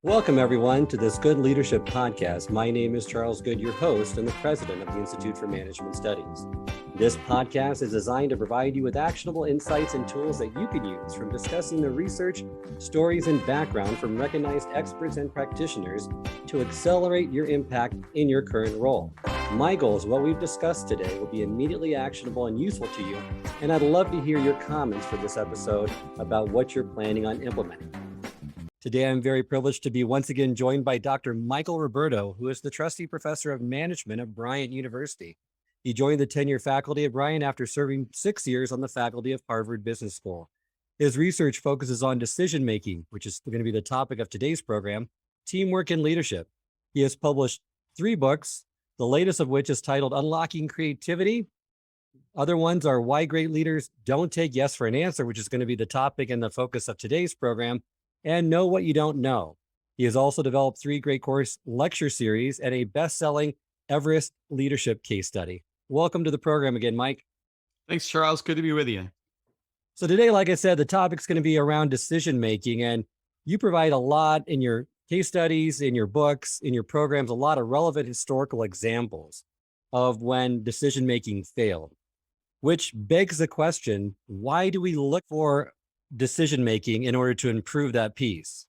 Welcome, everyone, to this Good Leadership Podcast. My name is Charles Good, your host and the president of the Institute for Management Studies. This podcast is designed to provide you with actionable insights and tools that you can use from discussing the research, stories, and background from recognized experts and practitioners to accelerate your impact in your current role. My goal is what we've discussed today will be immediately actionable and useful to you, and I'd love to hear your comments for this episode about what you're planning on implementing. Today, I'm very privileged to be once again joined by Dr. Michael Roberto, who is the Trustee Professor of Management at Bryant University. He joined the tenure faculty at Bryant after serving 6 years on the faculty of Harvard Business School. His research focuses on decision-making, which is going to be the topic of today's program, teamwork and leadership. He has published 3 books, the latest of which is titled Unlocking Creativity. Other ones are Why Great Leaders Don't Take Yes for an Answer, which is going to be the topic and the focus of today's program, and Know What You Don't Know. He has also developed 3 great course lecture series and a best-selling Everest leadership case study. Welcome to the program again, Mike. Thanks, Charles. Good to be with you. So today, like I said, the topic's going to be around decision-making, and you provide a lot in your case studies, in your books, in your programs, a lot of relevant historical examples of when decision-making failed, which begs the question, why do we look for decision-making in order to improve that piece?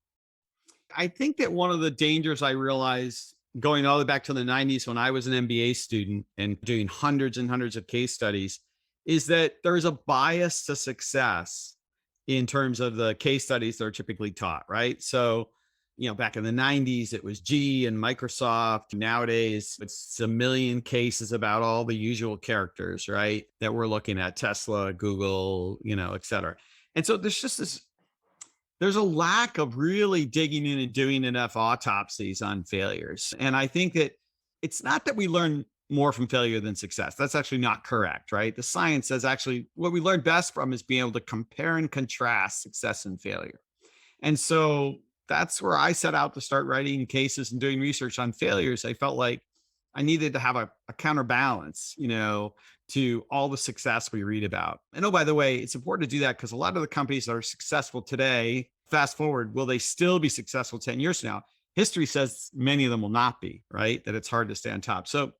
I think that one of the dangers I realized going all the way back to the 90s when I was an MBA student and doing hundreds and hundreds of case studies is that there's a bias to success in terms of the case studies that are typically taught, right? So, back in the 90s, it was G and Microsoft. Nowadays, it's a million cases about all the usual characters, right? That we're looking at, Tesla, Google, et cetera. And so there's a lack of really digging in and doing enough autopsies on failures. And I think that it's not that we learn more from failure than success. That's actually not correct, right? The science says actually what we learn best from is being able to compare and contrast success and failure. And so that's where I set out to start writing cases and doing research on failures. I felt like I needed to have a counterbalance, to all the success we read about. And oh, by the way, it's important to do that because a lot of the companies that are successful today, fast forward, will they still be successful 10 years from now? History says many of them will not be, right? That it's hard to stay on top. So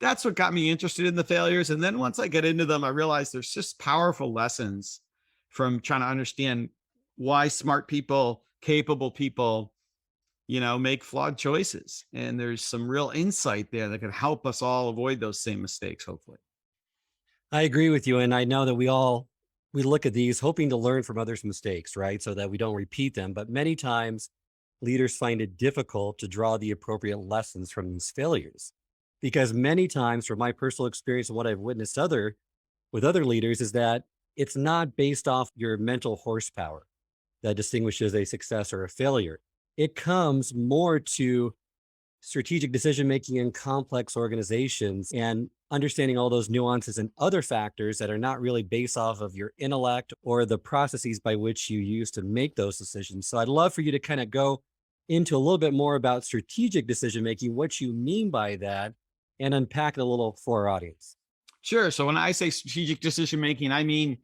that's what got me interested in the failures. And then once I get into them, I realized there's just powerful lessons from trying to understand why smart people, capable people, make flawed choices. And there's some real insight there that can help us all avoid those same mistakes, hopefully. I agree with you. And I know that we look at these hoping to learn from others' mistakes, right? So that we don't repeat them. But many times leaders find it difficult to draw the appropriate lessons from these failures. Because many times, from my personal experience and what I've witnessed with other leaders, is that it's not based off your mental horsepower that distinguishes a success or a failure. It comes more to strategic decision-making in complex organizations and understanding all those nuances and other factors that are not really based off of your intellect or the processes by which you use to make those decisions. So I'd love for you to kind of go into a little bit more about strategic decision-making, what you mean by that, and unpack it a little for our audience. Sure. So when I say strategic decision-making, I mean,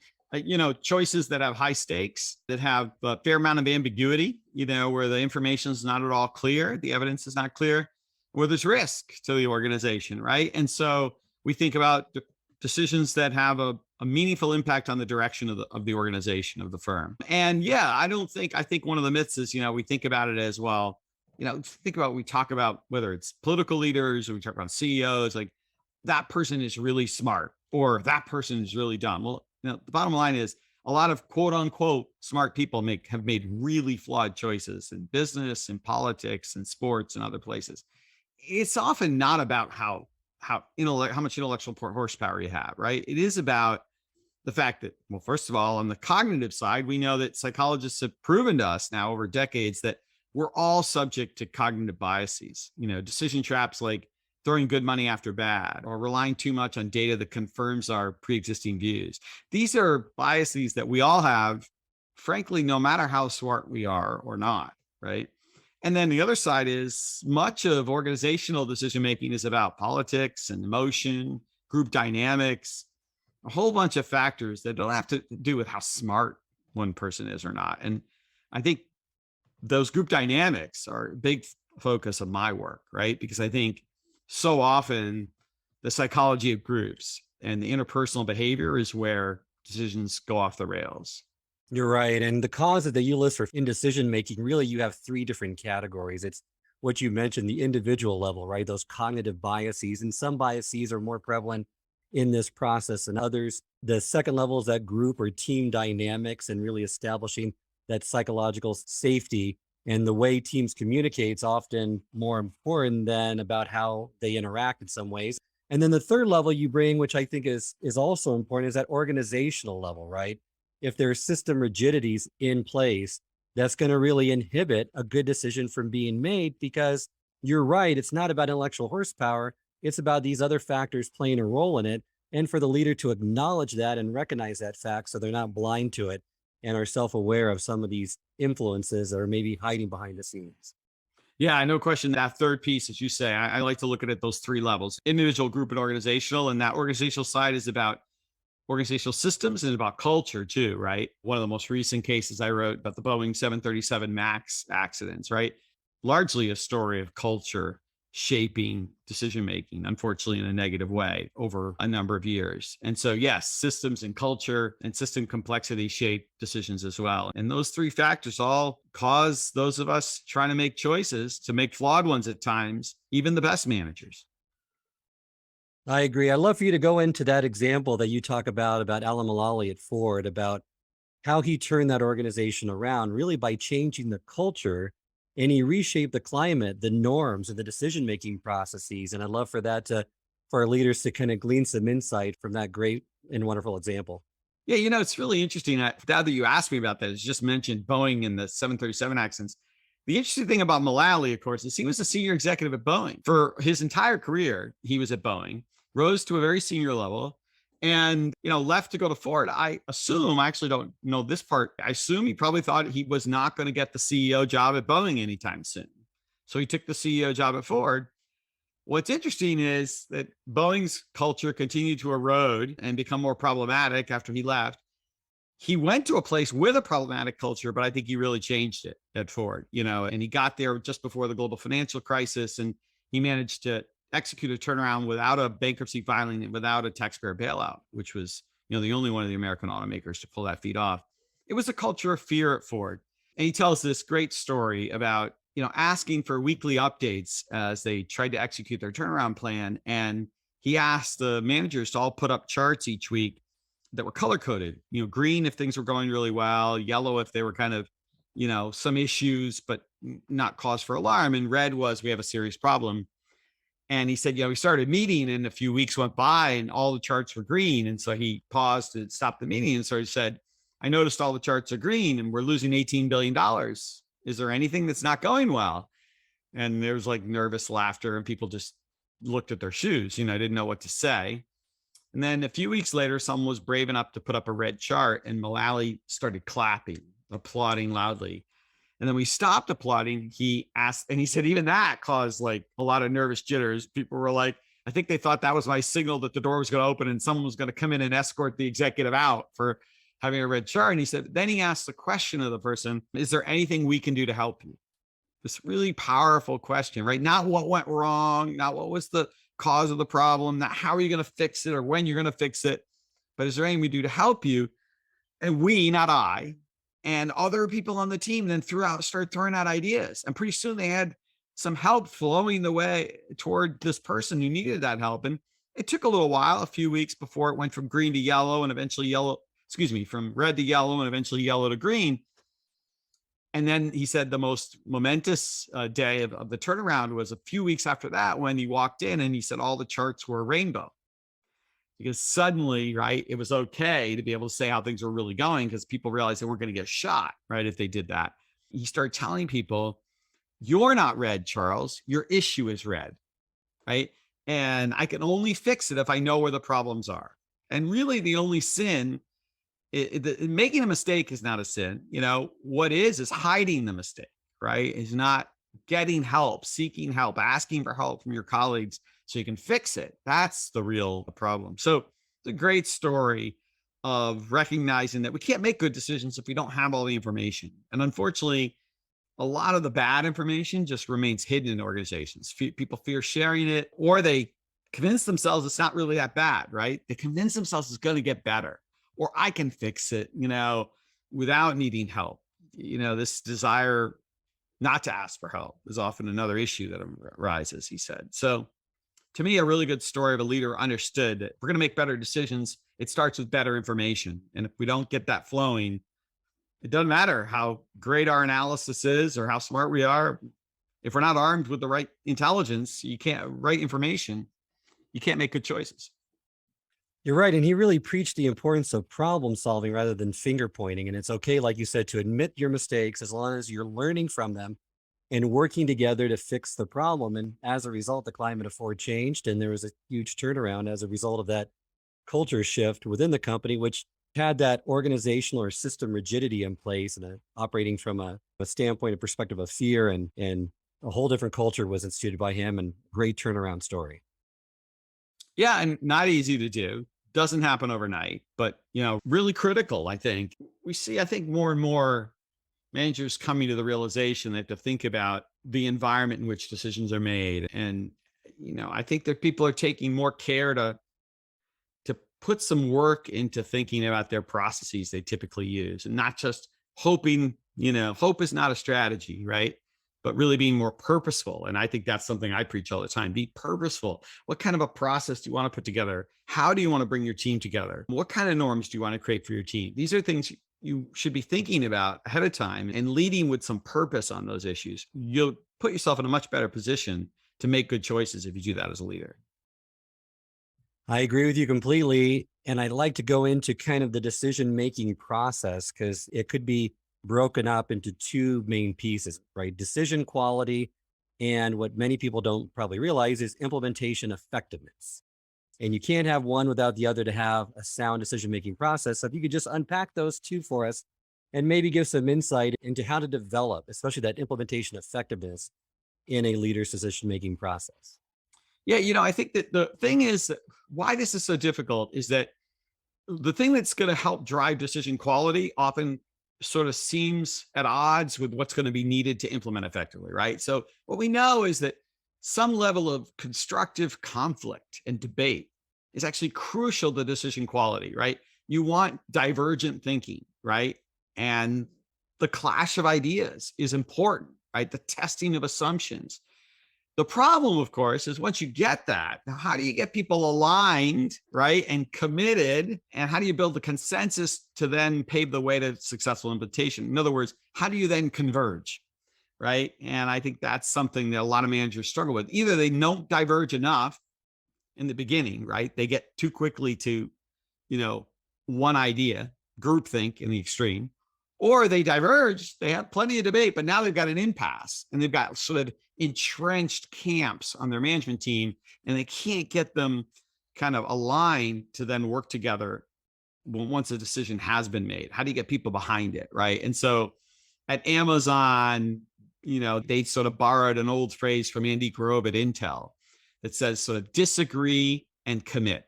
choices that have high stakes, that have a fair amount of ambiguity, where the information is not at all clear, the evidence is not clear, where there's risk to the organization, right? And so we think about decisions that have a meaningful impact on the direction of the organization, of the firm. And yeah, I think one of the myths is, we think about it as, well, we talk about whether it's political leaders or we talk about CEOs, like that person is really smart or that person is really dumb. Well, the bottom line is a lot of quote unquote smart people have made really flawed choices in business and politics and sports and other places. It's often not about how much intellectual horsepower you have, right? It is about the fact that, well, first of all, on the cognitive side, we know that psychologists have proven to us now over decades that we're all subject to cognitive biases, decision traps like throwing good money after bad or relying too much on data that confirms our pre-existing views. These are biases that we all have, frankly, no matter how smart we are or not, right? And then the other side is much of organizational decision-making is about politics and emotion, group dynamics, a whole bunch of factors that don't have to do with how smart one person is or not. And I think those group dynamics are a big focus of my work, right? Because I think so often the psychology of groups and the interpersonal behavior is where decisions go off the rails. You're right. And the causes that you list for indecision making, really, you have three different categories. It's what you mentioned, the individual level, right? Those cognitive biases, and some biases are more prevalent in this process than others. The second level is that group or team dynamics and really establishing that psychological safety. And the way teams communicate is often more important than about how they interact in some ways. And then the third level you bring, which I think is also important, is that organizational level, right? If there's system rigidities in place, that's going to really inhibit a good decision from being made, because you're right, it's not about intellectual horsepower, it's about these other factors playing a role in it. And for the leader to acknowledge that and recognize that fact so they're not blind to it and are self-aware of some of these influences that are maybe hiding behind the scenes. Yeah, no question. That third piece, as you say, I like to look at it those three levels: individual, group, and organizational. And that organizational side is about organizational systems and about culture too, right? One of the most recent cases I wrote about the Boeing 737 MAX accidents, right? Largely a story of culture shaping decision making, unfortunately, in a negative way over a number of years. And so, yes, systems and culture and system complexity shape decisions as well. And those three factors all cause those of us trying to make choices to make flawed ones at times, even the best managers. I agree. I'd love for you to go into that example that you talk about Alan Mulally at Ford, about how he turned that organization around really by changing the culture, and he reshaped the climate, the norms, and the decision making processes. And I'd love for our leaders to kind of glean some insight from that great and wonderful example. Yeah, it's really interesting. Now that you asked me about that, it's just mentioned Boeing and the 737 accidents. The interesting thing about Mulally, of course, is he was a senior executive at Boeing. For his entire career, he was at Boeing, rose to a very senior level, and left to go to Ford. I assume, I actually don't know this part, I assume he probably thought he was not going to get the CEO job at Boeing anytime soon. So he took the CEO job at Ford. What's interesting is that Boeing's culture continued to erode and become more problematic after he left. He went to a place with a problematic culture, but I think he really changed it at Ford, and he got there just before the global financial crisis, and he managed to execute a turnaround without a bankruptcy filing and without a taxpayer bailout, which was, the only one of the American automakers to pull that feat off. It was a culture of fear at Ford. And he tells this great story about, asking for weekly updates as they tried to execute their turnaround plan. And he asked the managers to all put up charts each week that were color coded, green if things were going really well, yellow if they were kind of, some issues, but not cause for alarm. And red was, we have a serious problem. And he said, we started meeting and a few weeks went by and all the charts were green. And so he paused and stopped the meeting. And so he said, I noticed all the charts are green and we're losing $18 billion. Is there anything that's not going well? And there was like nervous laughter and people just looked at their shoes, didn't know what to say. And then a few weeks later, someone was brave enough to put up a red chart and Mulally started clapping, applauding loudly. And then we stopped applauding. He asked, and he said, even that caused like a lot of nervous jitters. People were like, I think they thought that was my signal that the door was going to open and someone was going to come in and escort the executive out for having a red chart. And he said, then he asked the question of the person, is there anything we can do to help you? This really powerful question, right? Not what went wrong, not what was the cause of the problem, not how are you going to fix it or when you're going to fix it, but is there anything we do to help you? And we, not I, and other people on the team then started throwing out ideas. And pretty soon they had some help flowing the way toward this person who needed that help. And it took a little while, a few weeks before it went from green to yellow and eventually from red to yellow and eventually yellow to green. And then he said the most momentous day of the turnaround was a few weeks after that when he walked in and he said all the charts were rainbow. Because suddenly, right, it was okay to be able to say how things were really going because people realized they weren't going to get shot, right, if they did that. He started telling people, you're not red, Charles. Your issue is red, right? And I can only fix it if I know where the problems are. And really the only sin, making a mistake is not a sin. What is hiding the mistake, right? Is not getting help, seeking help, asking for help from your colleagues so you can fix it. That's the real problem. So it's a great story of recognizing that we can't make good decisions if we don't have all the information. And unfortunately, a lot of the bad information just remains hidden in organizations. People fear sharing it, or they convince themselves it's not really that bad, right? They convince themselves it's going to get better, or I can fix it, without needing help. This desire not to ask for help is often another issue that arises, he said. So to me, a really good story of a leader understood that if we're going to make better decisions, it starts with better information. And if we don't get that flowing, it doesn't matter how great our analysis is or how smart we are. If we're not armed with the right intelligence, right information, you can't make good choices. You're right. And he really preached the importance of problem solving rather than finger pointing. And it's okay, like you said, to admit your mistakes as long as you're learning from them and working together to fix the problem. And as a result, the climate of Ford changed, and there was a huge turnaround as a result of that culture shift within the company, which had that organizational or system rigidity in place and operating from a standpoint, a perspective of fear, and a whole different culture was instituted by him, and great turnaround story. Yeah, and not easy to do. Doesn't happen overnight, but really critical. I think we see, more and more managers coming to the realization they have to think about the environment in which decisions are made. And, I think that people are taking more care to put some work into thinking about their processes they typically use, and not just hoping. Hope is not a strategy, right? But really being more purposeful. And I think that's something I preach all the time. Be purposeful. What kind of a process do you want to put together? How do you want to bring your team together? What kind of norms do you want to create for your team? These are things you should be thinking about ahead of time and leading with some purpose on those issues. You'll put yourself in a much better position to make good choices if you do that as a leader. I agree with you completely. And I'd like to go into kind of the decision-making process, because it could be broken up into two main pieces, right? Decision quality, and what many people don't probably realize is implementation effectiveness. And you can't have one without the other to have a sound decision-making process. So if you could just unpack those two for us and maybe give some insight into how to develop, especially that implementation effectiveness in a leader's decision-making process. Yeah, I think that the thing is that why this is so difficult is that the thing that's going to help drive decision quality often sort of seems at odds with what's going to be needed to implement effectively, right? So what we know is that some level of constructive conflict and debate is actually crucial to decision quality, right? You want divergent thinking, right? And the clash of ideas is important, right? The testing of assumptions. The problem, of course, is once you get that, now how do you get people aligned, right, and committed? And how do you build the consensus to then pave the way to successful implementation? In other words, how do you then converge, right? And I think that's something that a lot of managers struggle with. Either they don't diverge enough in the beginning, right? They get too quickly to, one idea, groupthink in the extreme, or they diverge, they have plenty of debate, but now they've got an impasse and they've got sort of entrenched camps on their management team, and they can't get them kind of aligned to then work together once a decision has been made. How do you get people behind it, right? And so at Amazon, they sort of borrowed an old phrase from Andy Grove at Intel that says sort of disagree and commit.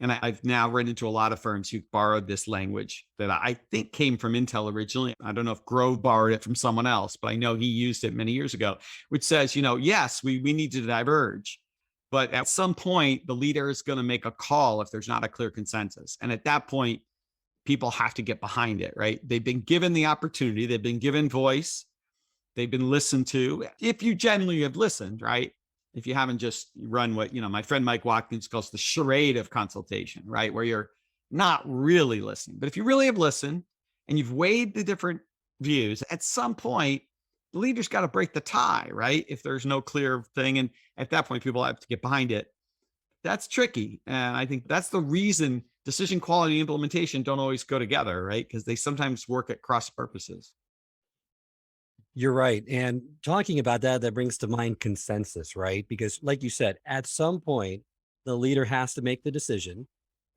And I've now run into a lot of firms who borrowed this language that I think came from Intel originally. I don't know if Grove borrowed it from someone else, but I know he used it many years ago, which says, yes, we need to diverge. But at some point, the leader is going to make a call if there's not a clear consensus. And at that point, people have to get behind it, right? They've been given the opportunity. They've been given voice. They've been listened to. If you genuinely have listened, right? If you haven't just run what, my friend Mike Watkins calls the charade of consultation, right? Where you're not really listening. But if you really have listened and you've weighed the different views, at some point, the leader's got to break the tie, right? If there's no clear thing. And at that point, people have to get behind it. That's tricky. And I think that's the reason decision quality and implementation don't always go together, right? Because they sometimes work at cross purposes. You're right. And talking about that brings to mind consensus, right? Because like you said, at some point, the leader has to make the decision.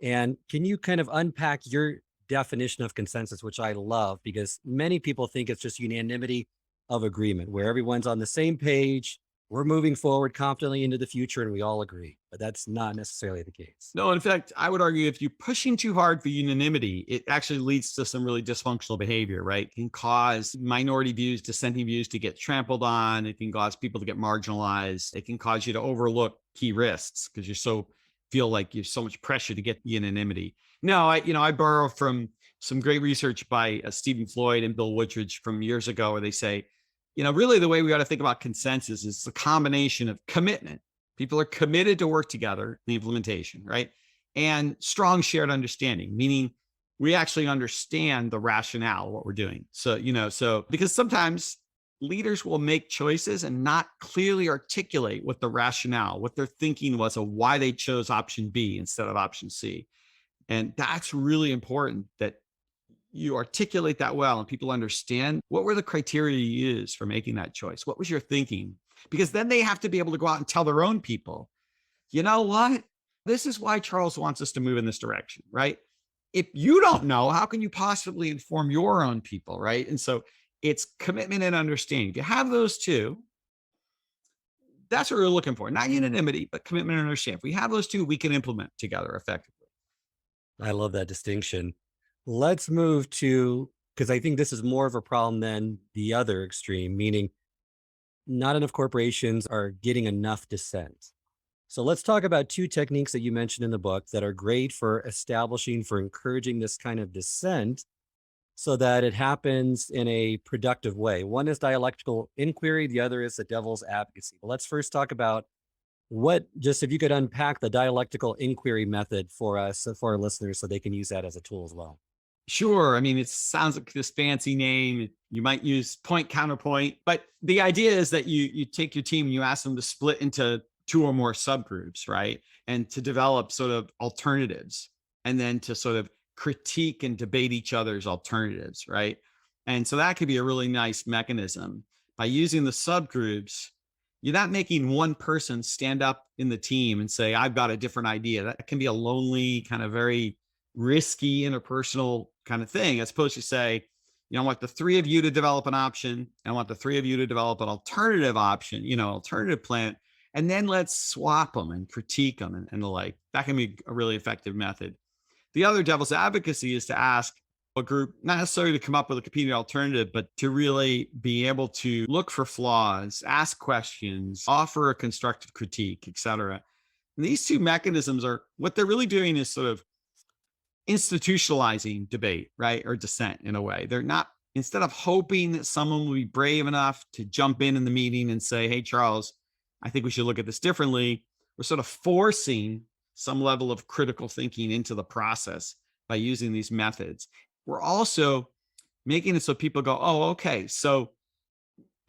And can you kind of unpack your definition of consensus, which I love, because many people think it's just unanimity of agreement, where everyone's on the same page, we're moving forward confidently into the future and we all agree, but that's not necessarily the case. No, in fact, I would argue if you're pushing too hard for unanimity, it actually leads to some really dysfunctional behavior, right? It can cause minority views, dissenting views to get trampled on. It can cause people to get marginalized. It can cause you to overlook key risks because feel like you're so much pressure to get unanimity. No, I borrow from some great research by Stephen Floyd and Bill Woodridge from years ago, where they say, really the way we got to think about consensus is the combination of commitment. People are committed to work together in the implementation, right? And strong shared understanding, meaning we actually understand the rationale of what we're doing. So, because sometimes leaders will make choices and not clearly articulate what the rationale, what their thinking was of why they chose option B instead of option C. And that's really important that you articulate that well and people understand what were the criteria you used for making that choice. What was your thinking? Because then they have to be able to go out and tell their own people, you know what? This is why Charles wants us to move in this direction, right? If you don't know, how can you possibly inform your own people, right? And so it's commitment and understanding. If you have those two, that's what we're looking for. Not unanimity, but commitment and understanding. If we have those two, we can implement together effectively. I love that distinction. Let's move to, because I think this is more of a problem than the other extreme, meaning not enough corporations are getting enough dissent. So let's talk about two techniques that you mentioned in the book that are great for encouraging this kind of dissent so that it happens in a productive way. One is dialectical inquiry. The other is the devil's advocacy. But let's first talk about if you could unpack the dialectical inquiry method for us, for our listeners, so they can use that as a tool as well. Sure. I mean, it sounds like this fancy name. You might use point counterpoint, but the idea is that you take your team and you ask them to split into two or more subgroups, right? And to develop sort of alternatives and then to sort of critique and debate each other's alternatives, right? And so that could be a really nice mechanism. By using the subgroups, you're not making one person stand up in the team and say, I've got a different idea. That can be a lonely, kind of very risky interpersonal kind of thing, as opposed to say, I want the three of you to develop an option. I want the three of you to develop an alternative option, alternative plan. And then let's swap them and critique them and the like. That can be a really effective method. The other devil's advocacy is to ask a group, not necessarily to come up with a competing alternative, but to really be able to look for flaws, ask questions, offer a constructive critique, et cetera. And these two mechanisms are what they're really doing is sort of institutionalizing debate, right? Or dissent in a way. They're not, instead of hoping that someone will be brave enough to jump in the meeting and say, hey, Charles, I think we should look at this differently. We're sort of forcing some level of critical thinking into the process by using these methods. We're also making it so people go, oh, okay. So,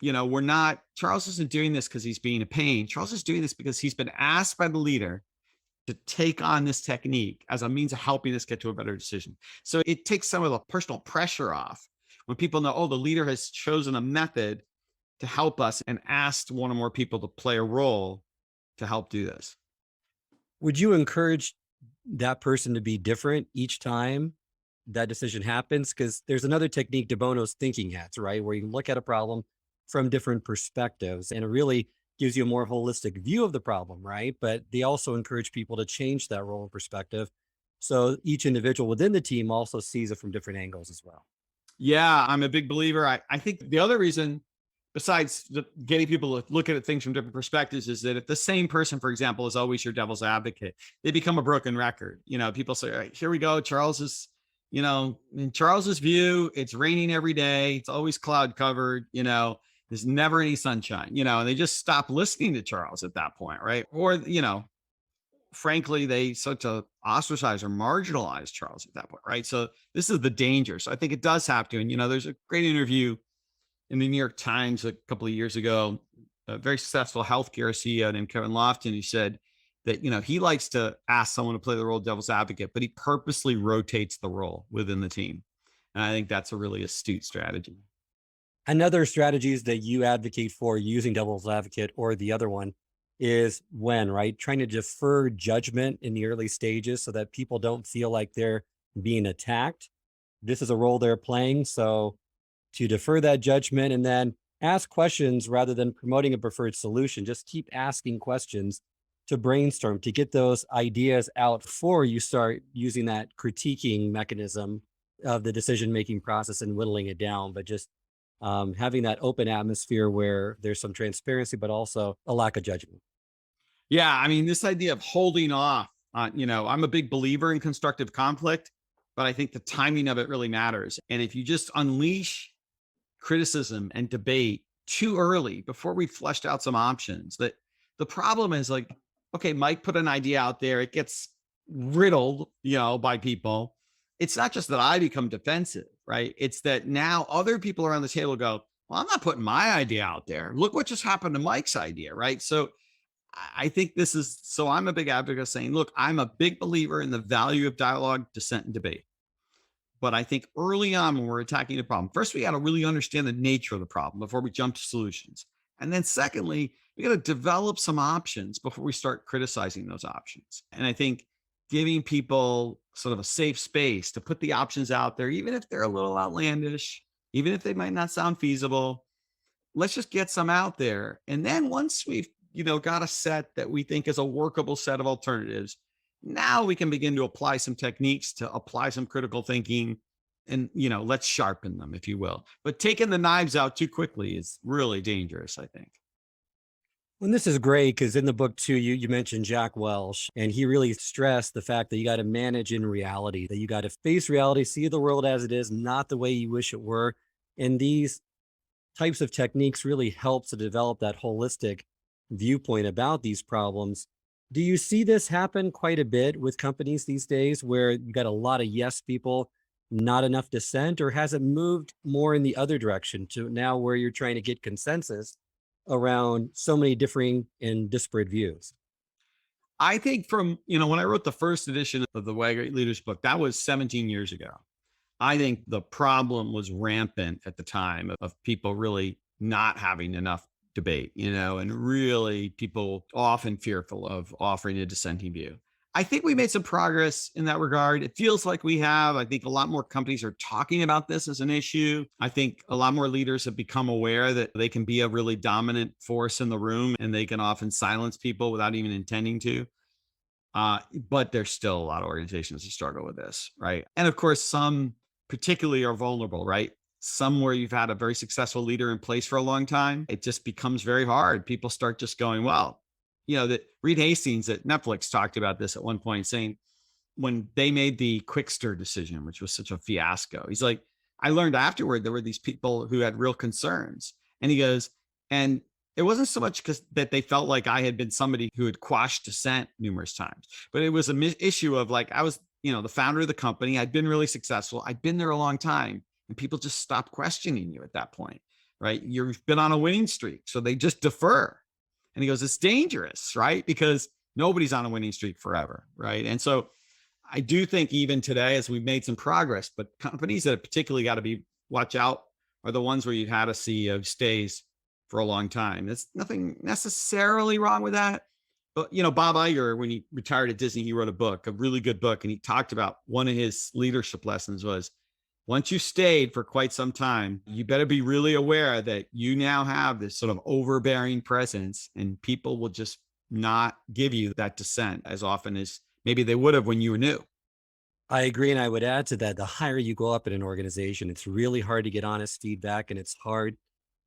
Charles isn't doing this because he's being a pain. Charles is doing this because he's been asked by the leader to take on this technique as a means of helping us get to a better decision. So it takes some of the personal pressure off when people know, oh, the leader has chosen a method to help us and asked one or more people to play a role to help do this. Would you encourage that person to be different each time that decision happens? Because there's another technique, de Bono's thinking hats, right? Where you look at a problem from different perspectives and it really gives you a more holistic view of the problem, right? But they also encourage people to change that role and perspective. So each individual within the team also sees it from different angles as well. Yeah, I'm a big believer. I think the other reason, besides getting people to look at things from different perspectives, is that if the same person, for example, is always your devil's advocate, they become a broken record. People say, all right, here we go. Charles is, in Charles's view, it's raining every day. It's always cloud covered, there's never any sunshine, and they just stop listening to Charles at that point, right? Or, frankly, they start to ostracize or marginalize Charles at that point, right? So this is the danger. So I think it does have to. And, there's a great interview in the New York Times a couple of years ago, a very successful healthcare CEO named Kevin Lofton, who said that, he likes to ask someone to play the role of devil's advocate, but he purposely rotates the role within the team. And I think that's a really astute strategy. Another strategies that you advocate for using devil's advocate, or the other one, is right? Trying to defer judgment in the early stages so that people don't feel like they're being attacked. This is a role they're playing. So to defer that judgment and then ask questions rather than promoting a preferred solution. Just keep asking questions to brainstorm, to get those ideas out before you start using that critiquing mechanism of the decision-making process and whittling it down. But just having that open atmosphere where there's some transparency, but also a lack of judgment. Yeah, I mean, this idea of holding off, I'm a big believer in constructive conflict, but I think the timing of it really matters. And if you just unleash criticism and debate too early before we fleshed out some options, that the problem is like, okay, Mike put an idea out there, it gets riddled, by people. It's not just that I become defensive, right? It's that now other people around the table go, well, I'm not putting my idea out there. Look what just happened to Mike's idea, right? So I think so I'm a big advocate of saying, look, I'm a big believer in the value of dialogue, dissent, and debate. But I think early on when we're attacking a problem, first we got to really understand the nature of the problem before we jump to solutions. And then secondly, we got to develop some options before we start criticizing those options. And I think giving people sort of a safe space to put the options out there, even if they're a little outlandish, even if they might not sound feasible, let's just get some out there. And then once we've, got a set that we think is a workable set of alternatives, now we can begin to apply some techniques to apply some critical thinking and, let's sharpen them, if you will. But taking the knives out too quickly is really dangerous, I think. And this is great because in the book too, you mentioned Jack Welch, and he really stressed the fact that you got to manage in reality, that you got to face reality, see the world as it is, not the way you wish it were. And these types of techniques really help to develop that holistic viewpoint about these problems. Do you see this happen quite a bit with companies these days where you got a lot of yes people, not enough dissent, or has it moved more in the other direction to now where you're trying to get consensus around so many differing and disparate views? I think from, when I wrote the first edition of the Why Great Leaders book, that was 17 years ago. I think the problem was rampant at the time of people really not having enough debate, and really people often fearful of offering a dissenting view. I think we made some progress in that regard. It feels like we have. I think a lot more companies are talking about this as an issue. I think a lot more leaders have become aware that they can be a really dominant force in the room and they can often silence people without even intending to. But there's still a lot of organizations that struggle with this, right? And of course, some particularly are vulnerable, right? Somewhere you've had a very successful leader in place for a long time, it just becomes very hard. People start just going, well, that Reed Hastings at Netflix talked about this at one point, saying when they made the Quickster decision, which was such a fiasco, he's like, I learned afterward there were these people who had real concerns. And he goes, and it wasn't so much because that they felt like I had been somebody who had quashed dissent numerous times, but it was an issue of like, I was, the founder of the company. I'd been really successful. I'd been there a long time. And people just stop questioning you at that point, right? You've been on a winning streak. So they just defer. And he goes, it's dangerous, right? Because nobody's on a winning streak forever, right? And so I do think even today, as we've made some progress, but companies that have particularly got to watch out are the ones where you've had a CEO stays for a long time. There's nothing necessarily wrong with that. But, Bob Iger, when he retired at Disney, he wrote a book, a really good book. And he talked about one of his leadership lessons was, once you stayed for quite some time, you better be really aware that you now have this sort of overbearing presence and people will just not give you that dissent as often as maybe they would have when you were new. I agree. And I would add to that, the higher you go up in an organization, it's really hard to get honest feedback and it's hard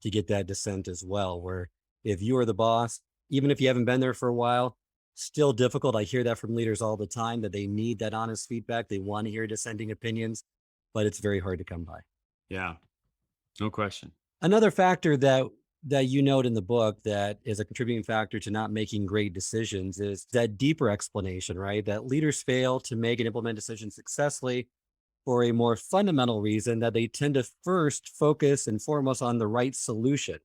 to get that dissent as well, where if you are the boss, even if you haven't been there for a while, still difficult. I hear that from leaders all the time that they need that honest feedback. They want to hear dissenting opinions, but it's very hard to come by. Yeah, no question. Another factor that you note in the book that is a contributing factor to not making great decisions is that deeper explanation, right? That leaders fail to make and implement decisions successfully for a more fundamental reason, that they tend to first focus and foremost on the right solution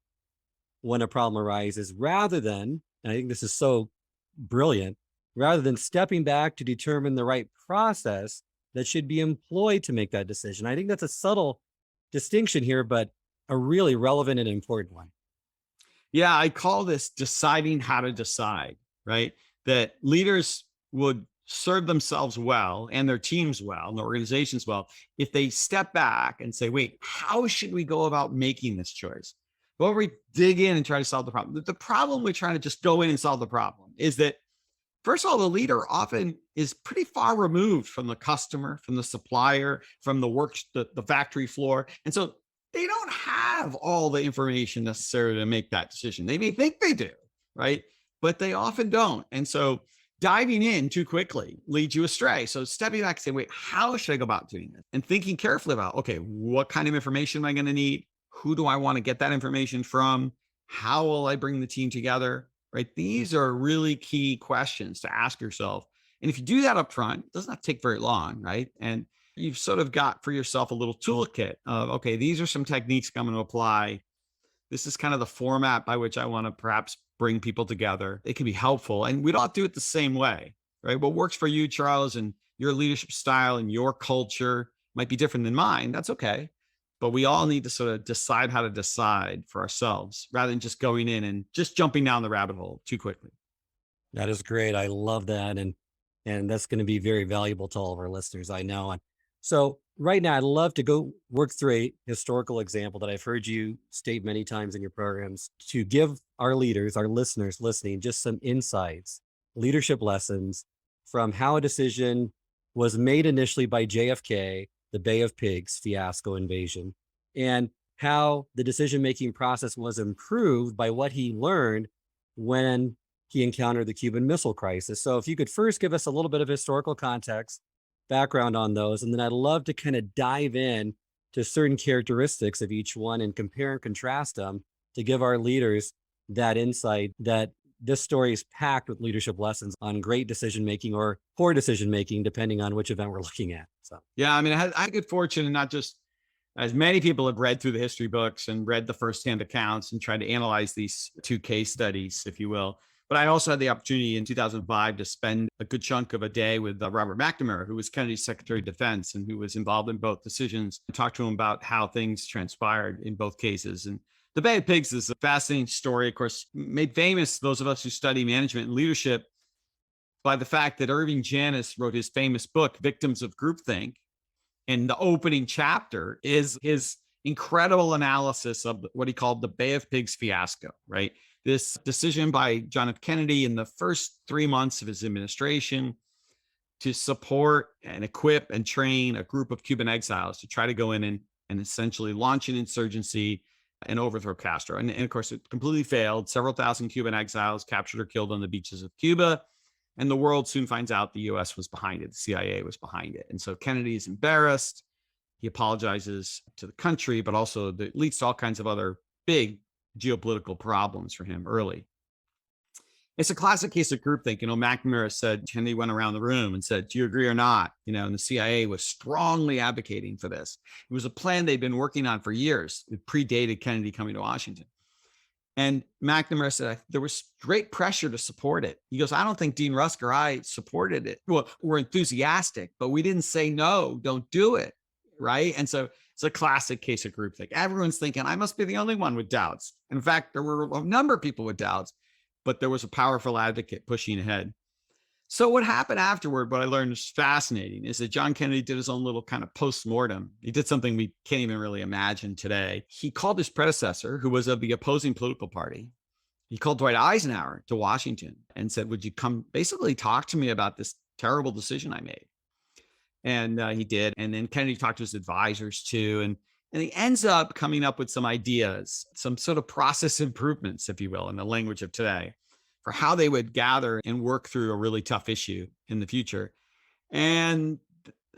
when a problem arises, rather than, and I think this is so brilliant, rather than stepping back to determine the right process that should be employed to make that decision. I think that's a subtle distinction here, but a really relevant and important one. Yeah, I call this deciding how to decide, right? That leaders would serve themselves well and their teams well and their organizations well if they step back and say, wait, how should we go about making this choice? But we dig in and try to solve the problem. The problem with trying to just go in and solve the problem is that, first of all, the leader often is pretty far removed from the customer, from the supplier, from the factory floor. And so they don't have all the information necessary to make that decision. They may think they do, right? But they often don't. And so diving in too quickly leads you astray. So stepping back and saying, wait, how should I go about doing this? And thinking carefully about, okay, what kind of information am I going to need? Who do I want to get that information from? How will I bring the team together? Right? These are really key questions to ask yourself. And if you do that up front, it does not take very long, right? And you've sort of got for yourself a little toolkit of, okay, these are some techniques I'm going to apply. This is kind of the format by which I want to perhaps bring people together. It can be helpful. And we don't do it the same way, right? What works for you, Charles, and your leadership style and your culture might be different than mine. That's okay. But we all need to sort of decide how to decide for ourselves rather than just going in and just jumping down the rabbit hole too quickly. That is great. I love that. And that's going to be very valuable to all of our listeners, I know. And so right now, I'd love to go work through a historical example that I've heard you state many times in your programs to give our leaders, our listeners listening, just some insights, leadership lessons from how a decision was made initially by JFK, the Bay of Pigs fiasco invasion, and how the decision-making process was improved by what he learned when he encountered the Cuban Missile Crisis. So if you could first give us a little bit of historical context, background on those, and then I'd love to kind of dive in to certain characteristics of each one and compare and contrast them to give our leaders that insight that this story is packed with leadership lessons on great decision-making or poor decision-making, depending on which event we're looking at. So, yeah, I mean, I had good fortune and not just, as many people have read through the history books and read the firsthand accounts and tried to analyze these two case studies, if you will. But I also had the opportunity in 2005 to spend a good chunk of a day with Robert McNamara, who was Kennedy's Secretary of Defense and who was involved in both decisions, and talk to him about how things transpired in both cases. And the Bay of Pigs is a fascinating story, of course, made famous, those of us who study management and leadership, by the fact that Irving Janis wrote his famous book, Victims of Groupthink. And the opening chapter is his incredible analysis of what he called the Bay of Pigs fiasco, right? This decision by John F. Kennedy in the first 3 months of his administration to support and equip and train a group of Cuban exiles to try to go in and essentially launch an insurgency and overthrow Castro. And of course, it completely failed. Several thousand Cuban exiles captured or killed on the beaches of Cuba. And the world soon finds out the US was behind it. The CIA was behind it. And so Kennedy is embarrassed. He apologizes to the country, but also it leads to all kinds of other big geopolitical problems for him early. It's a classic case of groupthink. McNamara said, Kennedy went around the room and said, do you agree or not? And the CIA was strongly advocating for this. It was a plan they'd been working on for years. It predated Kennedy coming to Washington. And McNamara said, there was great pressure to support it. He goes, I don't think Dean Rusk or I supported it. Well, we're enthusiastic, but we didn't say, no, don't do it. Right. And so it's a classic case of groupthink. Everyone's thinking, I must be the only one with doubts. In fact, there were a number of people with doubts, but there was a powerful advocate pushing ahead. So what happened afterward, what I learned is fascinating, is that John Kennedy did his own little kind of post-mortem. He did something we can't even really imagine today. He called his predecessor, who was of the opposing political party. He called Dwight Eisenhower to Washington and said, would you come basically talk to me about this terrible decision I made? And he did. And then Kennedy talked to his advisors too. And he ends up coming up with some ideas, some sort of process improvements, if you will, in the language of today, for how they would gather and work through a really tough issue in the future. And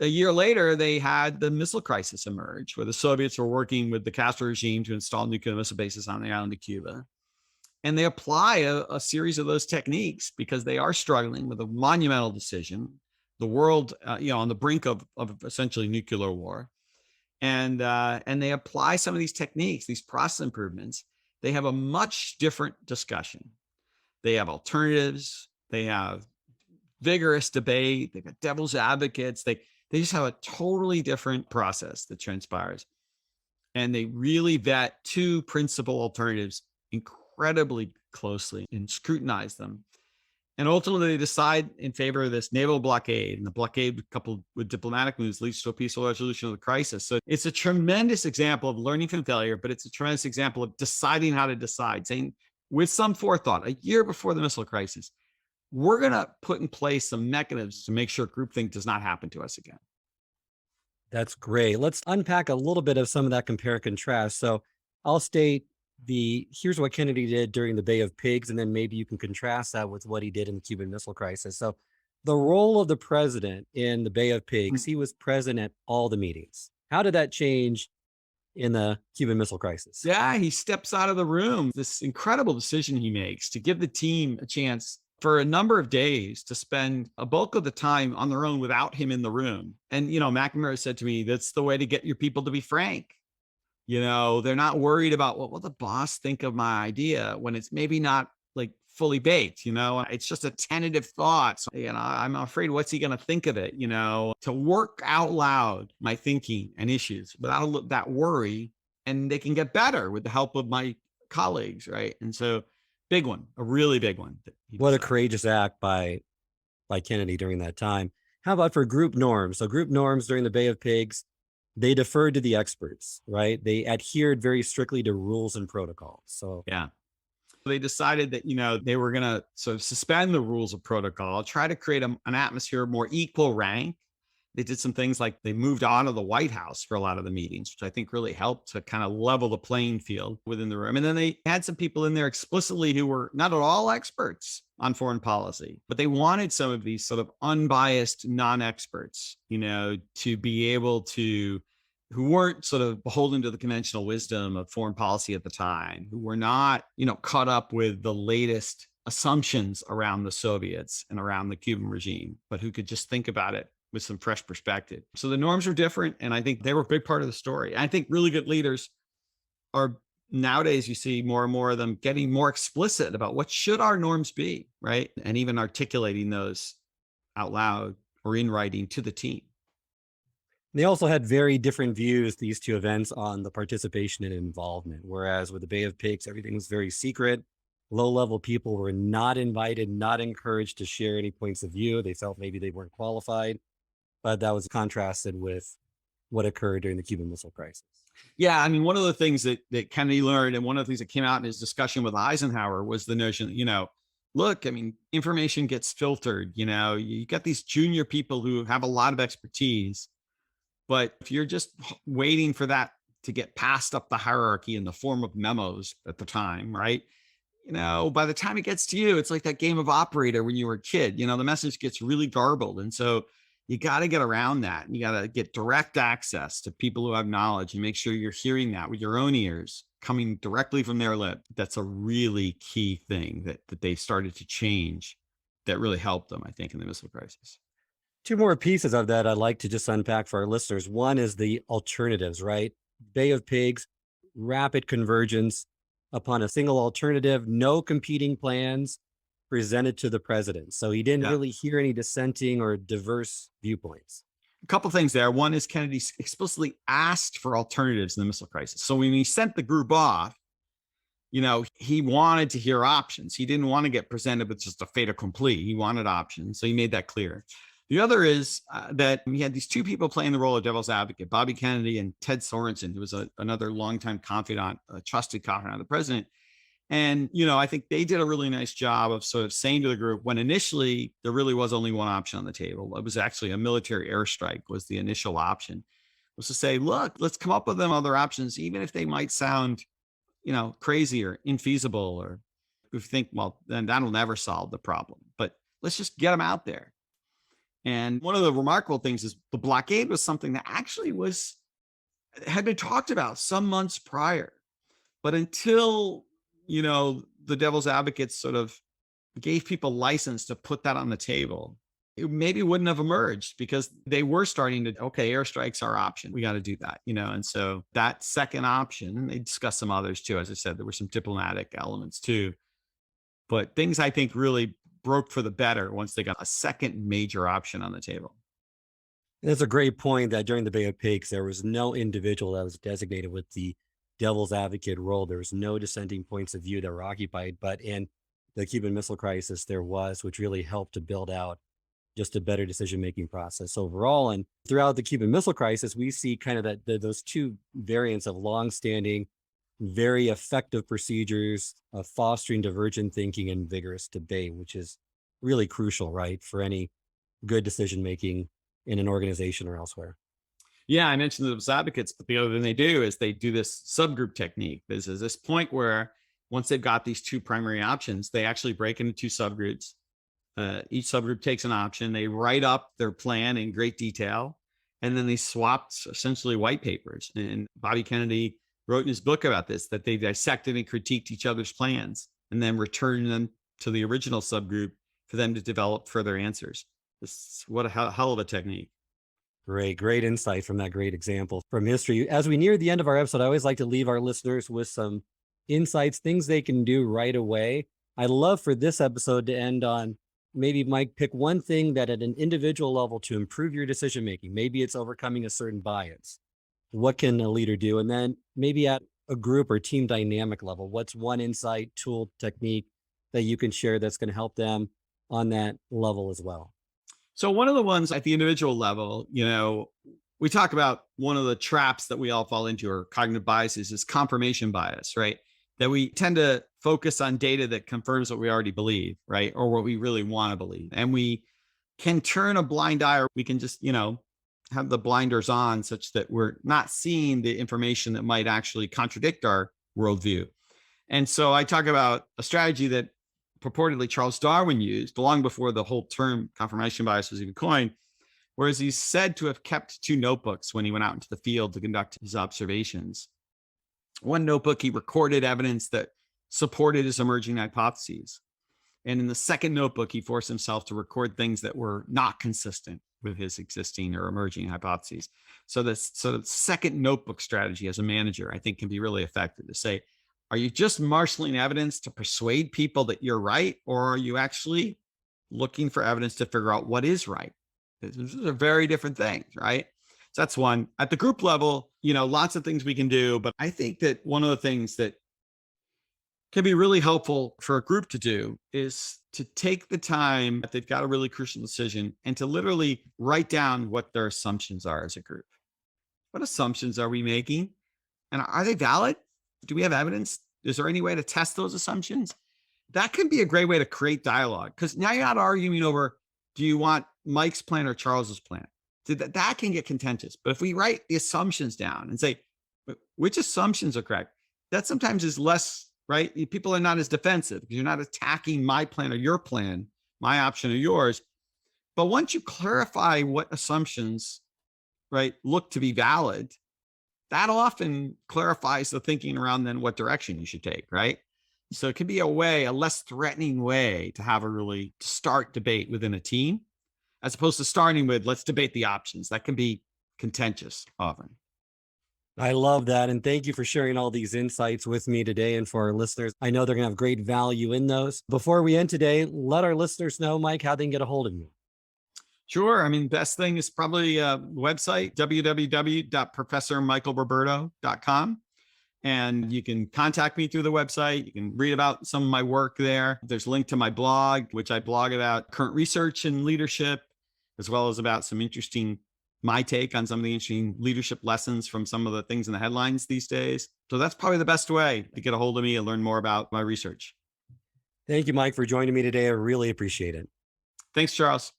a year later, they had the missile crisis emerge, where the Soviets were working with the Castro regime to install nuclear missile bases on the island of Cuba. And they apply a series of those techniques because they are struggling with a monumental decision, the world, on the brink of essentially nuclear war. And they apply some of these techniques, these process improvements. They have a much different discussion. They have alternatives. They have vigorous debate. They've got devil's advocates. They just have a totally different process that transpires. And they really vet two principal alternatives incredibly closely and scrutinize them. And ultimately, they decide in favor of this naval blockade. And the blockade, coupled with diplomatic moves, leads to a peaceful resolution of the crisis. So it's a tremendous example of learning from failure, but it's a tremendous example of deciding how to decide, saying with some forethought, a year before the missile crisis, we're going to put in place some mechanisms to make sure groupthink does not happen to us again. That's great. Let's unpack a little bit of some of that compare and contrast. So I'll state here's what Kennedy did during the Bay of Pigs, and then maybe you can contrast that with what he did in the Cuban Missile Crisis. So the role of the president in the Bay of Pigs, he was present at all the meetings. How did that change in the Cuban Missile Crisis? Yeah, he steps out of the room. This incredible decision he makes to give the team a chance for a number of days to spend a bulk of the time on their own without him in the room. And, McNamara said to me, that's the way to get your people to be frank. They're not worried about what will the boss think of my idea when it's maybe not like fully baked, it's just a tentative thought. So, I'm afraid what's he going to think of it, to work out loud my thinking and issues without that worry, and they can get better with the help of my colleagues. Right. And so big one, a really big one. What a courageous act by Kennedy during that time. How about for group norms? So group norms during the Bay of Pigs, they deferred to the experts, right? They adhered very strictly to rules and protocols. So yeah, they decided that, they were going to sort of suspend the rules of protocol, try to create an atmosphere of more equal rank. They did some things like they moved on to the White House for a lot of the meetings, which I think really helped to kind of level the playing field within the room. And then they had some people in there explicitly who were not at all experts on foreign policy, but they wanted some of these sort of unbiased non-experts, to be able to, who weren't sort of beholden to the conventional wisdom of foreign policy at the time, who were not, caught up with the latest assumptions around the Soviets and around the Cuban regime, but who could just think about it with some fresh perspective. So the norms are different. And I think they were a big part of the story. I think really good leaders are nowadays, you see more and more of them getting more explicit about what should our norms be, right? And even articulating those out loud or in writing to the team. They also had very different views, these two events, on the participation and involvement. Whereas with the Bay of Pigs, everything was very secret. Low-level people were not invited, not encouraged to share any points of view. They felt maybe they weren't qualified. But that was contrasted with what occurred during the Cuban Missile Crisis. Yeah, I mean, one of the things that Kennedy learned, and one of the things that came out in his discussion with Eisenhower, was the notion that, look, I mean, information gets filtered. You got these junior people who have a lot of expertise, but if you're just waiting for that to get passed up the hierarchy in the form of memos at the time, right? By the time it gets to you, it's like that game of Operator when you were a kid. The message gets really garbled, and so you got to get around that. You got to get direct access to people who have knowledge and make sure you're hearing that with your own ears coming directly from their lip. That's a really key thing that they started to change that really helped them, I think, in the missile crisis. Two more pieces of that I'd like to just unpack for our listeners. One is the alternatives, right? Bay of Pigs, rapid convergence upon a single alternative, no competing plans presented to the president. So he didn't really hear any dissenting or diverse viewpoints. A couple of things there. One is Kennedy explicitly asked for alternatives in the missile crisis. So when he sent the group off, he wanted to hear options. He didn't want to get presented with just a fait accompli. He wanted options. So he made that clear. The other is that he had these two people playing the role of devil's advocate, Bobby Kennedy and Ted Sorensen, who was another longtime confidant, a trusted confidant of the president. And, I think they did a really nice job of sort of saying to the group, when initially there really was only one option on the table. It was actually a military airstrike was the initial option, was to say, look, let's come up with them other options, even if they might sound, crazy or infeasible, or if you think, well, then that'll never solve the problem. But let's just get them out there. And one of the remarkable things is the blockade was something that actually had been talked about some months prior. But until the devil's advocates sort of gave people license to put that on the table, it maybe wouldn't have emerged, because they were starting to, okay, airstrikes are option. We got to do that, And so that second option, and they discussed some others too. As I said, there were some diplomatic elements too, but things I think really broke for the better once they got a second major option on the table. That's a great point, that during the Bay of Pigs, there was no individual that was designated with the devil's advocate role. There was no dissenting points of view that were occupied. But in the Cuban Missile Crisis there was, which really helped to build out just a better decision-making process overall. And throughout the Cuban Missile Crisis, we see kind of those two variants of longstanding, very effective procedures of fostering divergent thinking and vigorous debate, which is really crucial, right, for any good decision-making in an organization or elsewhere. Yeah, I mentioned those advocates, but the other thing they do is they do this subgroup technique. This is this point where once they've got these two primary options, they actually break into two subgroups. Each subgroup takes an option. They write up their plan in great detail, and then they swapped essentially white papers. And Bobby Kennedy wrote in his book about this, that they dissected and critiqued each other's plans and then returned them to the original subgroup for them to develop further answers. What a hell of a technique. Great insight from that great example from history. As we near the end of our episode, I always like to leave our listeners with some insights, things they can do right away. I'd love for this episode to end on maybe, Mike, pick one thing that at an individual level to improve your decision-making. Maybe it's overcoming a certain bias. What can a leader do? And then maybe at a group or team dynamic level, what's one insight, tool, technique that you can share that's going to help them on that level as well? So one of the ones at the individual level, we talk about one of the traps that we all fall into, or cognitive biases, is confirmation bias, right? That we tend to focus on data that confirms what we already believe, right? Or what we really want to believe. And we can turn a blind eye, or we can just, have the blinders on such that we're not seeing the information that might actually contradict our worldview. And so I talk about a strategy that purportedly Charles Darwin used long before the whole term confirmation bias was even coined, whereas he's said to have kept two notebooks when he went out into the field to conduct his observations. One notebook, he recorded evidence that supported his emerging hypotheses. And in the second notebook, he forced himself to record things that were not consistent with his existing or emerging hypotheses. So the second notebook strategy as a manager, I think, can be really effective to say, are you just marshaling evidence to persuade people that you're right? Or are you actually looking for evidence to figure out what is right? These are very different things, right? So that's one. At the group level, lots of things we can do. But I think that one of the things that can be really helpful for a group to do is to take the time that they've got a really crucial decision and to literally write down what their assumptions are as a group. What assumptions are we making? And are they valid? Do we have evidence? Is there any way to test those assumptions? That can be a great way to create dialogue, because now you're not arguing over, do you want Mike's plan or Charles's plan? That can get contentious. But if we write the assumptions down and say, which assumptions are correct, that sometimes is less, right? People are not as defensive because you're not attacking my plan or your plan, my option or yours. But once you clarify what assumptions, right, look to be valid, that often clarifies the thinking around then what direction you should take, right? So it can be a less threatening way to have to start debate within a team, as opposed to starting with, let's debate the options. That can be contentious often. I love that. And thank you for sharing all these insights with me today and for our listeners. I know they're going to have great value in those. Before we end today, let our listeners know, Mike, how they can get a hold of you. Sure. Best thing is probably a website, www.professormichaelroberto.com. And you can contact me through the website. You can read about some of my work there. There's a link to my blog, which I blog about current research and leadership, as well as about my take on some of the interesting leadership lessons from some of the things in the headlines these days. So that's probably the best way to get a hold of me and learn more about my research. Thank you, Mike, for joining me today. I really appreciate it. Thanks, Charles.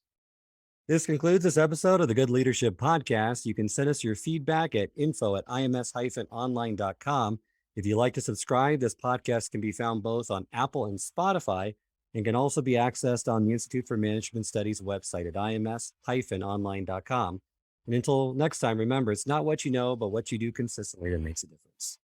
This concludes this episode of the Good Leadership Podcast. You can send us your feedback at info@ims-online.com. If you'd like to subscribe, this podcast can be found both on Apple and Spotify and can also be accessed on the Institute for Management Studies website at ims-online.com. And until next time, remember, it's not what you know, but what you do consistently that makes a difference.